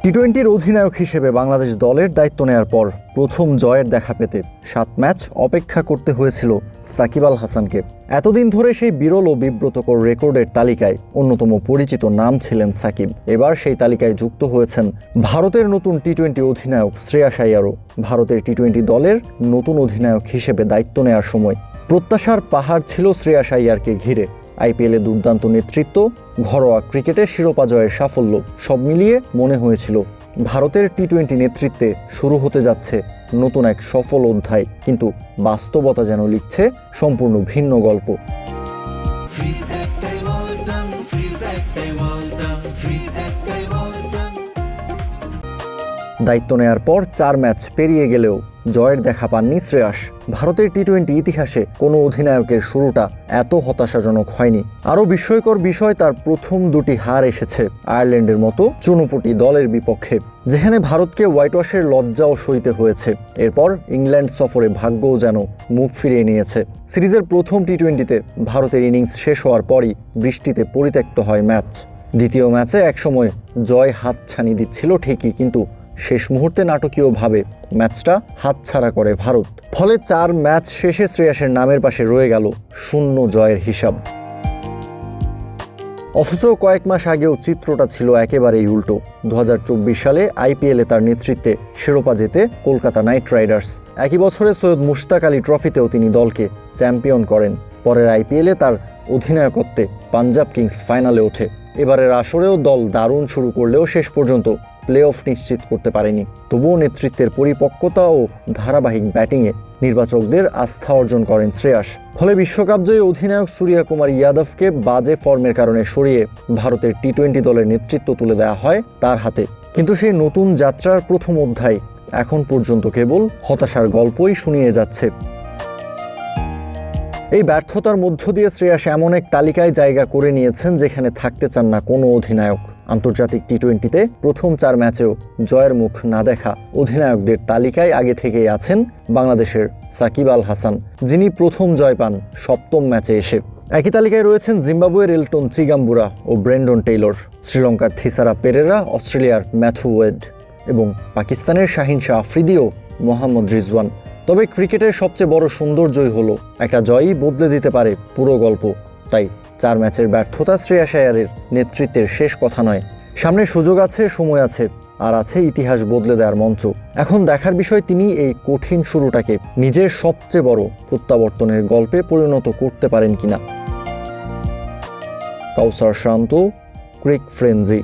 টি-20-র অধিনায়ক হিসেবে বাংলাদেশ দলের দায়িত্ব নেয়ার পর প্রথম জয়ের দেখা পেতে 7 ম্যাচ অপেক্ষা করতে হয়েছিল সাকিব আল হাসানকে। এতদিন ধরে সেই বিরল ও বিব্রতকর রেকর্ডের তালিকায় অন্যতম পরিচিত নাম ছিলেন সাকিব। এবার সেই তালিকায় যুক্ত হয়েছেন ভারতের নতুন টি-20 অধিনায়ক শ্রেয়াস আইয়ারও। ভারতের টি-20 দলের নতুন অধিনায়ক হিসেবে দায়িত্ব নেয়ার সময় প্রত্যাশার পাহাড় ছিল শ্রেয়াস আইয়ারকে ঘিরে। আইপিএলে দুর্দান্ত নেতৃত্ব, ঘরোয়া ক্রিকেটে শিরোপা জয়ের সাফল্য সব মিলিয়ে মনে হয়েছিল ভারতের টি-20 নেতৃত্বে শুরু হতে যাচ্ছে নতুন এক সফল অধ্যায়। কিন্তু বাস্তবতা যেন লিখছে সম্পূর্ণ ভিন্ন গল্প। দায়িত্ব নেয়ার পর 4 ম্যাচ পেরিয়ে গেলেও জয়ের দেখা পাননি শ্রেয়াস। ভারতের টি-20 ইতিহাসে কোনো অধিনায়কের শুরুটা এত হতাশাজনক হয়নি। আরও বিস্ময়কর বিষয়, তার প্রথম দুটি হার এসেছে আয়ারল্যান্ডের মতো চুনোপুটি দলের বিপক্ষে, যেখানে ভারতকে হোয়াইট ওয়াশের লজ্জাও সইতে হয়েছে। এরপর ইংল্যান্ড সফরে ভাগ্যও যেন মুখ ফিরিয়ে নিয়েছে। সিরিজের প্রথম টি-20-তে ভারতের ইনিংস শেষ হওয়ার পরই বৃষ্টিতে পরিত্যক্ত হয় ম্যাচ। দ্বিতীয় ম্যাচে একসময় জয় হাতছানি দিচ্ছিল ঠিকই, কিন্তু শেষ মুহূর্তে নাটকীয়ভাবে ম্যাচটা হাতছাড়া করে ভারত। ফলে 4 ম্যাচ শেষে শ্রেয়াসের নামের পাশে রয়ে গেল শূন্য জয়ের হিসাব। অথচ কয়েক মাস আগেও চিত্রটা ছিল একেবারেই উল্টো। 2024 সালে আইপিএলে তার নেতৃত্বে শিরোপা জেতে কলকাতা নাইট রাইডার্স। একই বছরে সৈয়দ মুশতাক আলী ট্রফিতেও তিনি দলকে চ্যাম্পিয়ন করেন। পরের আইপিএলে তার অধিনায়কত্বে পাঞ্জাব কিংস ফাইনালে ওঠে। এবারের আসরেও দল দারুণ শুরু করলেও শেষ পর্যন্ত প্লে অফ নিশ্চিত করতে পারেনি। তবুও নেতৃত্বের পরিপক্কতা ও ধারাবাহিক ব্যাটিংয়ে নির্বাচকদের আস্থা অর্জন করেন শ্রেয়াস। ফলে বিশ্বকাপজয়ী অধিনায়ক সূর্যা কুমার যাদবকে বাজে ফর্মের কারণে সরিয়ে ভারতের টি-20 দলের নেতৃত্ব তুলে দেওয়া হয় তার হাতে। কিন্তু সেই নতুন যাত্রার প্রথম অধ্যায় এখন পর্যন্ত কেবল হতাশার গল্পই শুনিয়ে যাচ্ছে। এই ব্যর্থতার মধ্য দিয়ে শ্রেয়াস এমন এক তালিকায় জায়গা করে নিয়েছেন যেখানে থাকতে চান না কোনো অধিনায়ক। আন্তর্জাতিক টি-20-তে প্রথম 4 ম্যাচেও জয়ের মুখ না দেখা অধিনায়কদের তালিকায় আগে থেকেই আছেন বাংলাদেশের সাকিব আল হাসান, যিনি প্রথম জয় পান 7ম ম্যাচে এসে। একই তালিকায় রয়েছেন জিম্বাবুয়ের এলটন চিগাম্বুরা ও ব্রেন্ডন টেইলর, শ্রীলঙ্কার থিসারা পেরেরা, অস্ট্রেলিয়ার ম্যাথু ওয়েড এবং পাকিস্তানের শাহিন শাহ আফ্রিদি ও মোহাম্মদ রিজওয়ান। তবে ক্রিকেটের সবচেয়ে বড় সৌন্দর্যই হলো একটা জয়ই বদলে দিতে পারে পুরো গল্প। তাই 4 ম্যাচের ব্যর্থতা শ্রেয়াস আইয়ারের নেতৃত্বের শেষ কথা নয়। সামনে সুযোগ আছে, সময় আছে, আর আছে ইতিহাস বদলে দেওয়ার মঞ্চ। এখন দেখার বিষয় তিনি এই কঠিন শুরুটাকে নিজের সবচেয়ে বড় প্রত্যাবর্তনের গল্পে পরিণত করতে পারেন কিনা। কাউসার শান্ত, ক্রিক ফ্রেঞ্জি।